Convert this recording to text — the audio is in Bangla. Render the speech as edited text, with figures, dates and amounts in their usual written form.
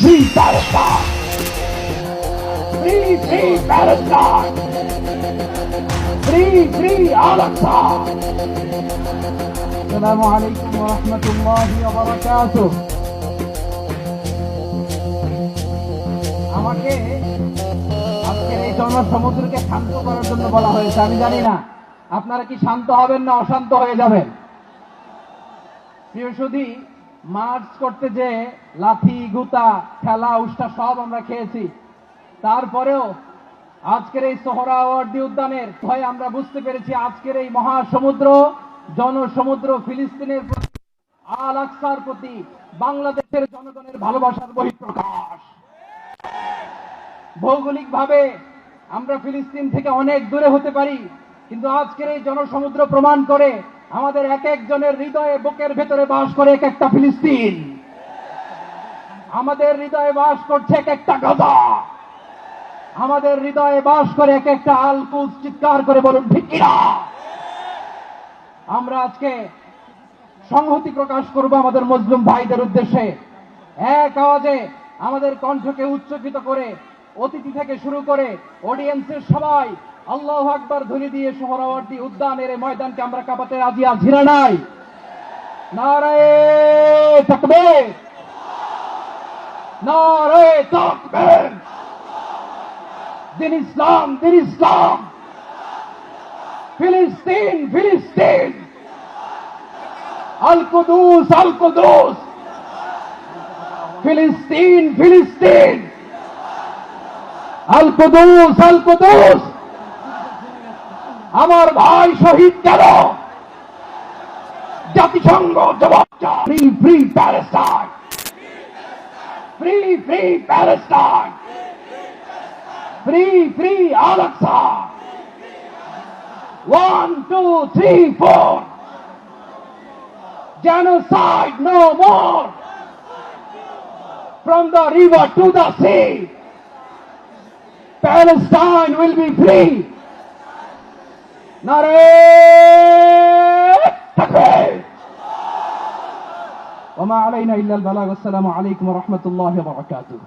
free Palestine! Free, free Palestine! Free, free Al-Aqsa! Assalamu alaikum wa rahmatullahi wa barakatuh. আমাকে আজকের এই জনসমুদ্রকে শান্ত করার জন্য বলা হয়েছে। আমি জানি না আপনারা কি শান্ত হবেন না অশান্ত হয়ে যাবেন। প্রিয় সুধী, মার্চ করতে যে লাথি গুতা খেলা উষ্টা সব আমরা খেয়েছি, তারপরেও আজকের এই সোহরাওয়ার্দী উদ্যানের ভয়ে আমরা বুঝতে পেরেছি আজকের এই মহাসমুদ্র জনসমুদ্র ফিলিস্তিনের প্রতি, আল আকসার প্রতি বাংলাদেশের জনগণের ভালোবাসার বহিঃপ্রকাশ। ভৌগোলিকভাবে আমরা ফিলিস্তিন থেকে অনেক দূরে হতে পারি, কিন্তু আজকের এই জনসমুদ্র প্রমাণ করে আমাদের এক একজনের হৃদয়ে বুকের ভেতরে বাস করে এক একটা ফিলিস্তিন। আমাদের হৃদয়ে বাস করছে এক একটা গাজা। আমাদের হৃদয়ে বাস করে এক একটা আল কুদস। চিৎকার করে বলুন ঠিক কিনা। আমরা আজকে সংহতি প্রকাশ করব আমাদের মুসলিম ভাইদের উদ্দেশ্যে। এক আওয়াজে আমাদের কণ্ঠকে উচ্চকিত করে অতিথি থেকে শুরু করে অডিয়েন্সের সবাই আল্লাহু আকবার ধ্বনি দিয়ে সোহরাওয়ার্দী উদ্যানের এই ময়দানকে আমরা কাঁপাতে রাজি আছি না নাই? নারায়ে তাকবীর, নারায়ে তাকবীর। দিন ইসলাম, দিন ইসলাম। ফিলিস্তিন, ফিলিস্তিন। আল কুদুস, আল কুদুস। ফিলিস্তিন, ফিলিস্তিন। আল কুদুস, আল কুদুস। আমার ভাই শহীদ কেন? জাতিসংঘ জবাব চায়। Free, free Palestine. Free, free Palestine. Free, free Al Aqsa. 1, 2, 3, 4. Genocide no more. From the river to the sea, Palestine will be free. নারায়ে তাকবীর। ওয়া মা আলাইনা ইল্লাল বালাগ। আসসালামু আলাইকুম ওয়া রাহমাতুল্লাহি ওয়া বারাকাতুহু।